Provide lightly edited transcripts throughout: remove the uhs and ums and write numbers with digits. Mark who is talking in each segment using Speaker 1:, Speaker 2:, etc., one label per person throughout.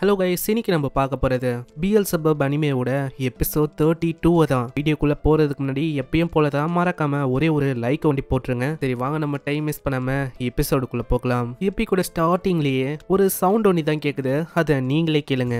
Speaker 1: Hello guys, இன்னைக்கு நம்ம பார்க்க போகிறது பிஎல்செபப் அனிமேவோட எபிசோட் 32 தான். வீடியோக்குள்ளே போகிறதுக்கு முன்னாடி எப்பயும் போல தான் மறக்காம ஒரே ஒரு லைக் ஒண்டி போட்டுருங்க. சரி வாங்க, நம்ம டைம் மிஸ் பண்ணாம எபிசோடுக்குள்ளே போகலாம். எப்படி கூட ஸ்டார்டிங்லேயே ஒரு சவுண்ட் ஒன்று தான் கேட்குது, அதை நீங்களே கேளுங்க.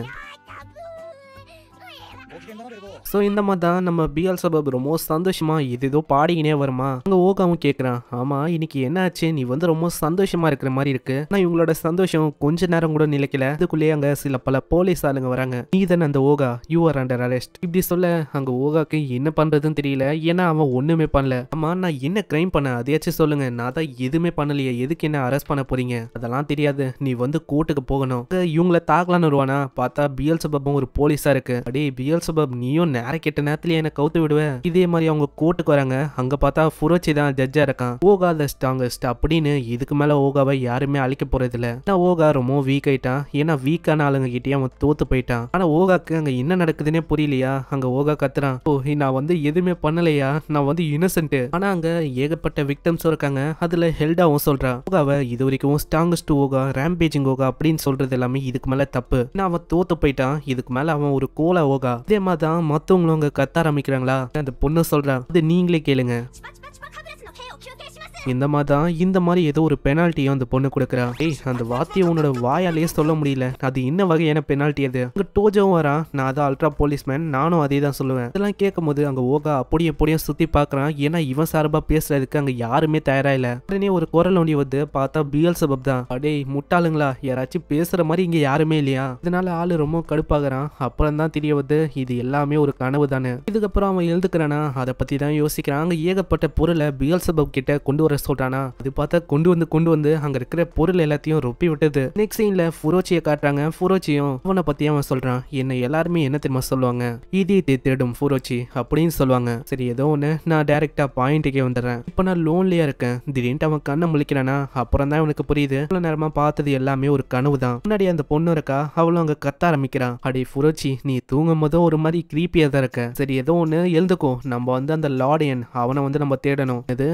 Speaker 1: ஸோ இந்த மாதிரி தான் நம்ம பிஎல்செபப் ரொம்ப சந்தோஷமா ஏதோ பாடிக்கினே வருமா. அங்கே ஓகாவும் கேட்குறான், ஆமாம் இன்னைக்கு என்ன ஆச்சு, நீ வந்து ரொம்ப சந்தோஷமா இருக்கிற மாதிரி இருக்கு. ஆனால் இவங்களோட சந்தோஷம் கொஞ்ச நேரம் கூட நிலைக்கல. அதுக்குள்ளேயே அங்கே சில பல போலீஸ் ஆளுங்க வராங்க. நீ தானே அந்த ஓகா, யூ ஆர் அண்டர் அரெஸ்ட் இப்படி சொல்ல அங்கே ஓகாக்கு என்ன பண்றதுன்னு தெரியல. ஏன்னா அவன் ஒண்ணுமே பண்ணல. ஆமா நான் என்ன கிரைம் பண்ண அதையாச்சும் சொல்லுங்க. நான் தான் எதுவுமே பண்ணலையே, எதுக்கு என்ன அரெஸ்ட் பண்ண போறீங்க? அதெல்லாம் தெரியாது, நீ வந்து கோர்ட்டுக்கு போகணும். இவங்களை தாக்கலான்னு வருவானா பார்த்தா பிஎல்செபப்பும் ஒரு போலீஸா இருக்கு. அடே பிஎல்செபப், நீயும் நேர கெட்ட நேரத்துல என்ன கவுத்து விடுவ. இதே மாதிரி அவங்க கோர்ட்டுக்கு வராங்க. அங்க பார்த்தா ஃபுரோச்சி தான் ஜட்ஜா இருக்கான். ஓகா த ஸ்ட்ராங்கஸ்ட் அப்படின்னு. இதுக்கு மேல ஓகாவை யாருமே அழிக்க போறது இல்ல. ஓகா ரொம்ப வீக் ஆயிட்டான். ஏன்னா வீக்கான ஆளுங்க கிட்டே அவன் தோத்து போயிட்டான். ஆனா ஓகாக்கு அங்க என்ன நடக்குதுன்னே புரியலையா. அங்க ஓகா கத்துறான், ஓ நான் வந்து எதுவுமே பண்ணலையா, நான் வந்து இன்னசென்ட். ஆனா அங்க ஏகப்பட்ட விக்டம்ஸும் இருக்காங்க. அதுல ஹெல்டாவும் சொல்றான், ஓகாவை இது வரைக்கும் ஸ்ட்ராங்கஸ்ட் ஓகா, ரேம்பேஜிங் ஓகா அப்படின்னு சொல்றது எல்லாமே இதுக்கு மேல தப்பு. அவன் தோத்து போயிட்டான். இதுக்கு மேல அவன் ஒரு கோலா ஓகா. இதே மாதிரி தான் மத்தவங்களும் அங்க கத்த ஆரம்பிக்கிறாங்களா. அந்த பொண்ணு சொல்றான், அது நீங்களே கேளுங்க. இந்த மாதிரி ஏதோ ஒரு பெனால்ட்டியும் அந்த பொண்ணு கொடுக்குறா. ஏய் அந்த வார்த்தையை உன்னோட வாயாலேயே சொல்ல முடியல, அது என்ன வகையான பெனால்ட்டி அது? அங்க டோஜோவும் வரா, நான் அதான் அல்ட்ரா போலீஸ்மேன், நானும் அதே தான் சொல்லுவேன். இதெல்லாம் கேட்கும் போது அங்க ஓகா அப்படியும் சுத்தி பாக்குறான். ஏன்னா இவன் சார்பா பேசுறதுக்கு அங்க யாருமே தயாரா இல்ல. உடனே ஒரு குரல் ஒண்டி வந்து பார்த்தா பிஎல்செபப் தான். அடே முட்டாளுங்களா, யாராச்சும் பேசுற மாதிரி இங்க யாருமே இல்லையா? இதனால ஆளு ரொம்ப கடுப்பாகிறான். அப்புறம் தான் தெரிய வந்து இது எல்லாமே ஒரு கனவு தானே. இதுக்கப்புறம் அவன் எழுதுக்கிறானா அதை பத்தி தான் யோசிக்கிறான். அங்க ஏகப்பட்ட பொருளை பிஎல்செபப் கிட்ட கொண்டு சொல்றானா. அது பார்த்தா கொண்டு வந்து அங்க இருக்கிற பொருள் எல்லாத்தையும் ரொப்பி விட்டது. நெக்ஸ்ட் சீன்ல ஃபுரோச்சியை காட்டுறாங்க. ஃபுரோச்சியும் அவனை பத்தி அவன் சொல்றான், என்ன எல்லாருமே என்ன தெரியுமா சொல்லுவாங்க, இதயத்தை தேடும் ஃபுரோச்சி அப்படின்னு சொல்லுவாங்க. சரி ஏதோ ஒண்ணு, நான் டைரக்டா பாயிண்ட்டுக்கே வந்துடுறேன். இப்ப நான் லோன்லியா இருக்கேன். திடீர்னு அவன் கண்ணை முழிக்கிறானா. அப்புறம் தான் அவனுக்கு புரியுது இவ்வளவு நேரமா பார்த்தது எல்லாமே ஒரு கனவு தான். முன்னாடி அந்த பொண்ணு இருக்கா, அவளும் அங்க கத்த ஆரம்பிக்கிறான், அடே ஃபுரோச்சி நீ தூங்கும் போதும் ஒரு மாதிரி கிரீப்பியா தான் இருக்க. சரி ஏதோ ஒண்ணு எழுந்துக்கோ, நம்ம வந்து அந்த லார்டியன் அவனை வந்து நம்ம தேடணும். இது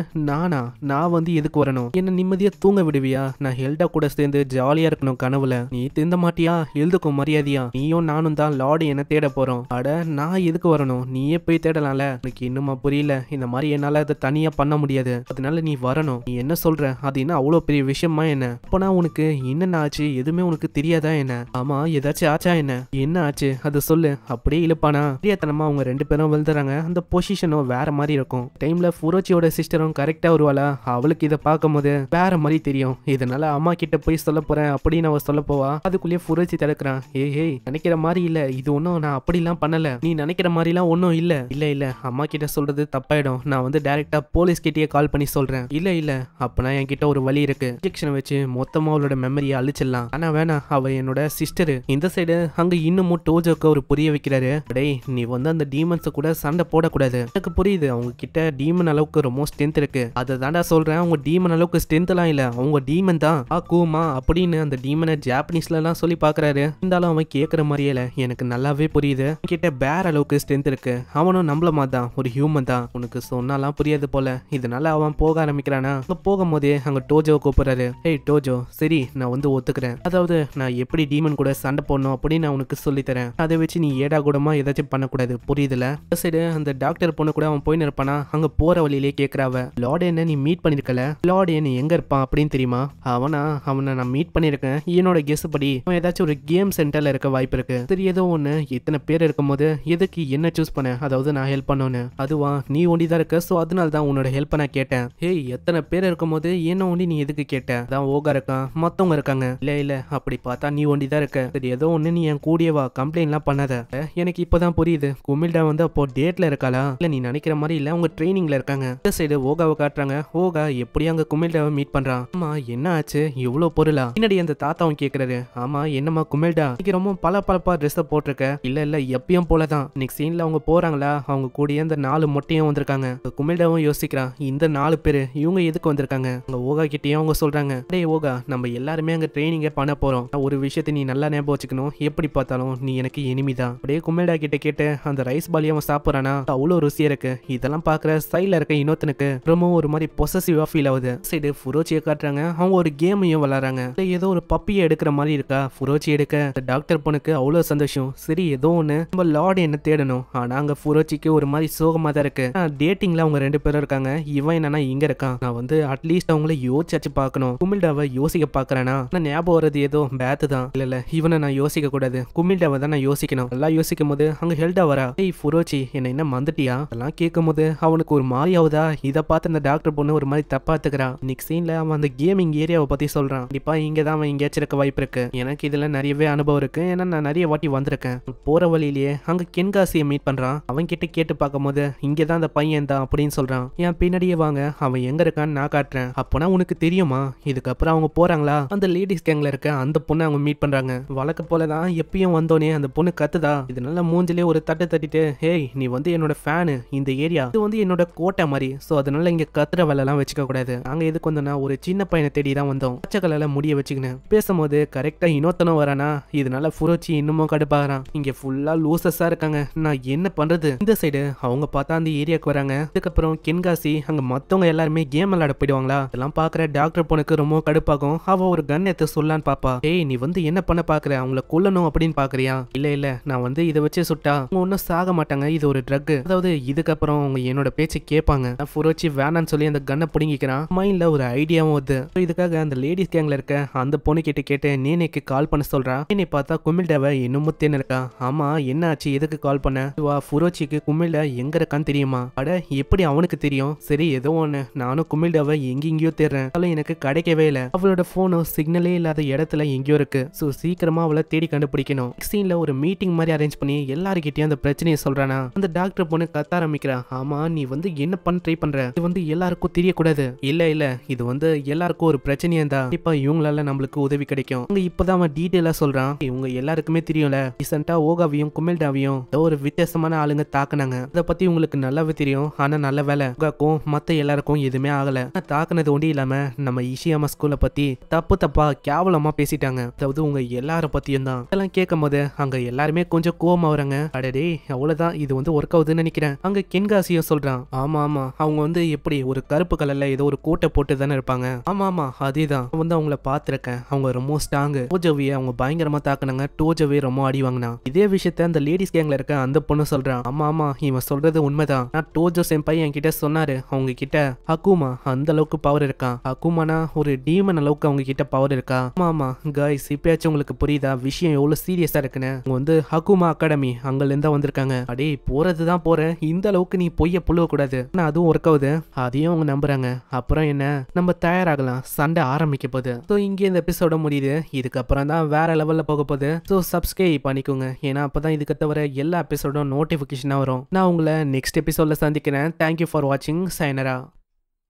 Speaker 1: நான் வந்து எதுக்கு வரணும்? என்ன நிம்மதியா தூங்க விடுவியா? நான் ஹெல்டா கூட சேர்ந்து ஜாலியா இருக்கணும் கனவுல. நீ திருந்த மாட்டியா? எழுதுக்கும் மரியாதையா? நீயும் நானும் தான் லார்டு என்ன தேட போறோம். அட நான் எதுக்கு வரணும்? நீயே போய் தேடலாம்ல. எனக்கு இன்னுமா புரியல. இந்த மாதிரி என்னால அதை தனியா பண்ண முடியாது. அதனால நீ வரணும். நீ என்ன சொல்ற? அது என்ன அவ்வளவு பெரிய விஷயமா என்ன? அப்பனா உனக்கு என்னென்ன ஆச்சு எதுவுமே உனக்கு தெரியாதா என்ன? ஆமா ஏதாச்சும் ஆச்சா என்ன? என்ன ஆச்சு அதை சொல்லு. அப்படியே இழுப்பானா. தெரியாதனமா அவங்க ரெண்டு பேரும் விழுந்துறாங்க. அந்த பொசிஷனும் வேற மாதிரி இருக்கும். டைம்ல ஃபுரோச்சியோட சிஸ்டரும் கரெக்டா வருவாளா. அவளுக்கு இதை பார்க்கும் போது வேற மாதிரி தெரியும். இதனால அம்மா கிட்ட போய் சொல்ல போறேன் அப்படின்னு அவ சொல்ல போவா. அதுக்குள்ளேயே ஃபுரோச்சி தடுக்கிறான். ஏய் நினைக்கிற மாதிரி இல்ல, இது ஒன்னும் நான் அப்படிலாம் பண்ணல. நீ நினைக்கிற மாதிரிலாம் ஒன்னும் இல்ல அம்மா கிட்ட சொல்றது தப்பாயிடும். நான் வந்து டைரக்டா போலீஸ் கிட்டயே கால் பண்ணி சொல்றேன். இல்ல அப்பனா என்கிட்ட ஒரு வழி இருக்கு. இன்ஜெக்ஷன் வச்சு மொத்தமா அவளோட மெமரியை அழிச்சிடலாம். ஆனா வேணா, அவ என்னோட சிஸ்டர். இந்த சைடு அங்க இன்னமும் டோஜோக்கு ஒரு புரிய வைக்கிறாரு, டேய் நீ வந்து அந்த டீமன்ஸ் கூட சண்டை போடக்கூடாது. எனக்கு புரியுது அவங்க கிட்ட டீமன் அளவுக்கு ரொம்ப ஸ்ட்ரென்த் இருக்கு. அதை தாண்டா சொல்றேன். அவங்க டீமன் அளவுக்கு ஸ்ட்ரென்த் எல்லாம் இல்ல, அவங்க டீமன் தான் கூமா அப்படின்னு அந்த டீமனை ஜாப்பனீஸ்ல எல்லாம் சொல்லி பாக்குறாரு. இருந்தாலும் அவன் கேட்கற மாதிரியே இல்ல. எனக்கு நல்லாவே புரியுது கிட்ட பேர் அளவுக்கு ஸ்ட்ரென்த் இருக்கு. அவனும் நம்மள மாதிரி தான் ஒரு ஹியூமன் தான். உனக்கு சொன்னாலாம் புரியாது போல. இதனால அவன் போக ஆரம்பிக்கிறானா. அங்க போகும் போதே அங்க டோஜோ கூப்பிடுறாரு. ஏய் டோஜோ, சரி நான் வந்து ஒத்துக்கிறேன். அதாவது நான் எப்படி டீமன் கூட சண்டை போடணும் அப்படின்னு நான் உனக்கு சொல்லி தரேன். அதை வச்சு நீ ஏடா கூடமா ஏதாச்சும் பண்ணக்கூடாது, புரியுதுல? சரி அந்த டாக்டர் பொண்ணு கூட அவன் போய் இருப்பானா. அங்க போற வழியிலே கேட்கறாவ, லார்டு என்ன நீ மீட் பண்ணிருக்கல, லார்டியன் எங்க இருப்பான் அப்படின்னு தெரியுமா? அவனை நான் மீட் பண்ணிருக்கேன். என்னோட கெஸ் படி அவன் ஏதாச்சும் ஒரு கேம் சென்டர்ல இருக்க வாய்ப்பு இருக்கு. சரி ஏதோ ஒண்ணு, இத்தனை பேர் இருக்கும் போது எதுக்கு என்ன சூஸ் பண்ண? அதாவது நான் ஹெல்ப் பண்ணோன்னு. அதுவா நீ ஒண்டிதான் இருக்க, சோ அதனால தான் உன்னோட ஹெல்ப் நான் கேட்டேன். ஏய் எத்தனை பேர் இருக்கும் போது என்ன ஒண்டி நீ எதுக்கு கேட்ட? அதான் ஓகா இருக்கான், மத்தவங்க இருக்காங்க. இல்ல அப்படி பார்த்தா நீ ஒண்டிதான் இருக்க. சரி ஏதோ ஒண்ணு, நீ என் கூடிய வா, கம்ப்ளைண்ட் எல்லாம் பண்ணாத. எனக்கு இப்பதான் புரியுது, குமில்டா வந்து அப்போ டேட்ல இருக்காளா? இல்ல நீ நினைக்கிற மாதிரி இல்ல, அவங்க ட்ரைனிங்ல இருக்காங்க. இந்த சைடு ஓகாவை காட்டுறாங்க. ஓகா எப்படி அங்க குமில்டாவை மீட் பண்றான். ஆமா என்ன ஆச்சு, இவ்வளவு பொருளா? பின்னாடி அந்த தாத்தாவும் கேக்குறாரு, ஆமா என்னமா குமில்டா இன்னைக்கு ரொம்ப பல ட்ரெஸ் போட்டிருக்க? இல்ல எப்பயும் போலதான். நெக்ஸ்ட் சீன்ல அவங்க போறாங்களா, அவங்க கூடிய இந்த 4 மொட்டையும் வந்திருக்காங்க. குமில்டாவும் யோசிக்கிறான், இந்த 4 பேரு இவங்க எதுக்கு வந்திருக்காங்க? அங்க ஓகா கிட்டயும் அவங்க சொல்றாங்க, டேய் ஓகா நம்ம எல்லாருமே அங்க ட்ரைனிங்க பண்ண போறோம். ஒரு விஷயத்தை நீ நல்லா ஞாபகம் வச்சுக்கணும், எப்படி பார்த்தாலும் நீ எனக்கு எனிமிதான். அப்படியே குமில்டா கிட்ட கேட்டு அந்த ரைஸ் பாலியை அவன் சாப்பிடுறானா, அவ்வளவு ருசியா இருக்கு. இதெல்லாம் பாக்குற சைட்ல இருக்க இன்னொருத்தனுக்கு ரொம்ப ஒரு மாதிரி பொசசிவா ஃபீல் ஆகுது. சைடு ஃபுரோச்சியை காட்டுறாங்க. அவங்க ஒரு கேமையும் விளையாடுறாங்க. ஏதோ ஒரு பப்பியை எடுக்கிற மாதிரி இருக்கா. ஃபுரோச்சி எடுக்க டாக்டர் பொண்ணுக்கு அவ்வளவு சந்தோஷம். சரி ஏதோ ஒண்ணு நம்ம லார்ட் என்ன தேடணும். ஆனா அங்க ஃபுரோச்சிக்கு ஒரு மாதிரி சோகமா தான் இருக்கு. டேட்டிங்ல அவங்க 2 பேரும் இருக்காங்க. இவன் என்னன்னா இங்க இருக்கான். நான் வந்து அட்லீஸ்ட் அவங்கள யோசிச்சு பார்க்கணும். குமில்டாவை யோசிக்க பாக்குறேனா நான் ஞாபகம் வர்றது ஏதோ பேத்து தான். இல்ல இவனை நான் யோசிக்க கூடாது. குமில்டாவை தான் நான் யோசிக்கணும். நல்லா யோசிக்கும் போது அங்க ஹெல்டா வரா. ஏய் ஃபுரோச்சி என்ன என்ன மந்துட்டியா அதெல்லாம் கேட்கும் போது அவனுக்கு ஒரு மாதிரி ஆகுதா. இதை பார்த்து அந்த டாக்டர் பொண்ணு ஒரு மாதிரி தப்பா எடுத்துக்கிறான். நெக்ஸ்ட் சீன்ல அவன் அந்த கேமிங் ஏரியாவை பத்தி சொல்றான். கண்டிப்பா இங்க தான் அவன் எங்கேயாச்சும் இருக்க வாய்ப்பு இருக்கு. எனக்கு இதுல நிறையவே அனுபவம் இருக்கு. ஏன்னா நான் நிறைய வாட்டி வந்திருக்கேன். போற வழியிலேயே அங்க கென்காசியை மீட் பண்றான். அவன் கிட்ட கேட்டு பார்க்கும் போது இங்கதான் அந்த பையன் தான் அப்படின்னு சொல்றான். என் பின்னாடியே வாங்க அவன் எங்க இருக்கான்னு நான் காட்டுறேன். அப்போனா உனக்கு தெரியுமா. இதுக்கப்புறம் அவங்க போறாங்களா அந்த லேடிஸ் கேங்ல இருக்க அந்த பொண்ணை அவங்க மீட் பண்றாங்க. வழக்க போலதான் எப்பயும் வந்தோனே அந்த பொண்ணு கத்துதா. இதனால மூஞ்சிலே ஒரு தட்டு தட்டிட்டு ஹேய் நீ வந்து என்னோட ஃபேனு. இந்த ஏரியா இது வந்து என்னோட கோட்டை மாதிரி. சோ அதனால இங்க கத்துற வேலை எல்லாம் வச்சுக்க கூடாது. நாங்க எதுக்கு வந்தோம்னா ஒரு சின்ன பையனை தேடி தான் வந்தோம். பச்சை கலர்ல முடிய வச்சுக்கினேன். பேசும்போது கரெக்டா இன்னொருத்தனும் வரானா. இதனால ஃபுரோச்சி இன்னமும் கடுப்பாகிறான். இங்க ஃபுல்லா லூசஸா இருக்காங்க. நான் என்ன பண்றது. இந்த சைடு அவங்க பார்த்தா அந்த ஏரியாக்கு வராங்க. அதுக்கப்புறம் கென்காசி அங்க மத்தவங்க எல்லாருமே கேம் விளையாட போயிடுவாங்களா. இதெல்லாம் பாக்குற டாக்டர் பொண்ணுக்கு ரொம்ப கடுப்பாகும். அவ ஒரு கன் எடுத்து சொல்லான்னு பாப்பா. ஏய் நீ வந்து என்ன பண்ண பாக்குற அவங்கள கொல்லணும் அப்படின்னு பாக்குறியா. இல்ல நான் வந்து இதை வச்சு சுட்டா அவங்க ஒன்னும் சாக மாட்டாங்க. இது ஒரு ட்ரக். அதாவது இதுக்கப்புறம் அவங்க என்னோட பேச்சு கேட்பாங்க. ஃபுரோச்சி வேணான்னு சொல்லி அந்த கன்னை பிடிங்கிக்கிறான். மைண்ட்ல ஒரு ஐடியாவும் வருது. இதுக்காக அந்த லேடிஸ் கேங்ல இருக்க அந்த பொண்ணு கிட்ட கேட்டு நேனைக்கு கால் பண்ண சொல்றான். நேனை பார்த்தா குமில்டாவை இன்னும் முத்தேன்னு இருக்கா. ஆமா என்ன ஆச்சு எதுக்கு கால் பண்ண. ஃபுரோச்சிக்கு குமில்டா எங்க இருக்கான்னு தெரியுமா. அட எப்படி அவனுக்கு தெரியும். சரி ஏதோ ஒண்ணு நானும் குமில்டாவை எங்கெங்கயோ தேடுறேன். அவளை எனக்கு கிடைக்கவே இல்லை. அவளோட போனும் சிக்னலே இல்லாத இடத்துல எங்கேயோ இருக்கு. சோ சீக்கிரமா அவளை தேடி கண்டுபிடிக்கணும். சீன்ல ஒரு மீட்டிங் மாதிரி அரேஞ்ச் பண்ணி எல்லாருக்கிட்டையும் அந்த பிரச்சனையை சொல்றானா. அந்த டாக்டர் பொண்ணு கத்த ஆரம்பிக்கிறா. ஆமா நீ வந்து என்ன பண்ண ட்ரை பண்ற. இது வந்து எல்லாருக்கும் தெரியக்கூடாது. இல்ல இது வந்து எல்லாருக்கும் ஒரு பிரச்சனையா இருந்தா இப்ப இவங்களால நம்மளுக்கு உதவி கிடைக்கும். அங்க இப்பதான் அவன் டீடைலா சொல்றான். இவங்க எல்லாருக்குமே தெரியும்ல ரீசெண்டா ஓகாவையும் குமில்டாவையும் ஒரு வித்தியாசமான ஆளுங்க தாக்குனாங்க. அதை பத்தி உங்களுக்கு நல்லாவே தெரியும். ஆனா நல்ல வேலை ஓகாக்கும் மத்த எல்லாருக்கும் எதுவுமே ஆகல. தாக்குனது ஒண்டி இல்லாம நம்ம இஷியாமா ஸ்கூலை பத்தி தப்பா கேவலமா பேசிட்டாங்க. அதாவது உங்க எல்லார பத்தியும் தான். இதெல்லாம் கேட்கும் போது அங்க எல்லாருமே கொஞ்சம் கோவமா வராங்க. அடடே அவ்வளவுதான் இது வந்து ஒர்க் ஆகுதுன்னு நினைக்கிறேன். அங்க கென்காசியும் சொல்றான். ஆமா அவங்க வந்து எப்படி ஒரு கருப்பு கலர்ல ஏதோ ஒரு கோட்டை போட்டு தானே இருப்பாங்க. ஆமா அதேதான் வந்து அவங்கள பாத்திருக்கேன். அவங்க ரொம்ப ஸ்ட்ராங். டோஜோவியை அவங்க பயங்கரமா தாக்குனாங்க. டோஜோவே ரொம்ப அடி வாங்கினா. இதே விஷயத்த அந்த லேடிஸ் கேங்ல இருக்க அந்த பொண்ணு சொல்றான். ஆமா இவன் சொல்றது உண்மைதான். நான் டோஜோ செம்பை என்கிட்ட சொன்னாரு. அவங்க கிட்ட ஹக்குமா அந்த அளவுக்கு பவர் இருக்கா. ஹக்குமானா ஒரு டீமன் அளவுக்கு அவங்க கிட்ட பவர் இருக்கா. ஆமா கைஸ் இப்பயாச்சும் உங்களுக்கு புரியுதா விஷயம் எவ்வளவு சீரியஸா இருக்குன்னு. அவங்க வந்து ஹக்குமா அகாடமி அங்கல இருந்தா வந்திருக்காங்க. அடே போறதுதான் போறேன். இந்த அளவுக்கு நீ பொய்ய புழுவ கூடாது. ஆனா அதுவும் ஒர்க் ஆகுது. அதையும் அவங்க நம்புறாங்க. அப்புறம் என்ன நம்ம தயாராகலாம். சண்டை ஆரம்பிக்க போகுது. ஸோ இங்கே இந்த எபிசோட முடியுது. இதுக்கப்புறம் தான் வேற லெவல்ல போக போகுது. ஸோ சப்ஸ்கிரைப் பண்ணிக்கோங்க. ஏன்னா அப்பதான் இதுக்கு தவிர எல்லா எபிசோடும் நோட்டிபிகேஷனா வரும். நான் உங்களை நெக்ஸ்ட் எபிசோட்ல சந்திக்கிறேன். தேங்க்யூ ஃபார் வாட்சிங். சைனரா.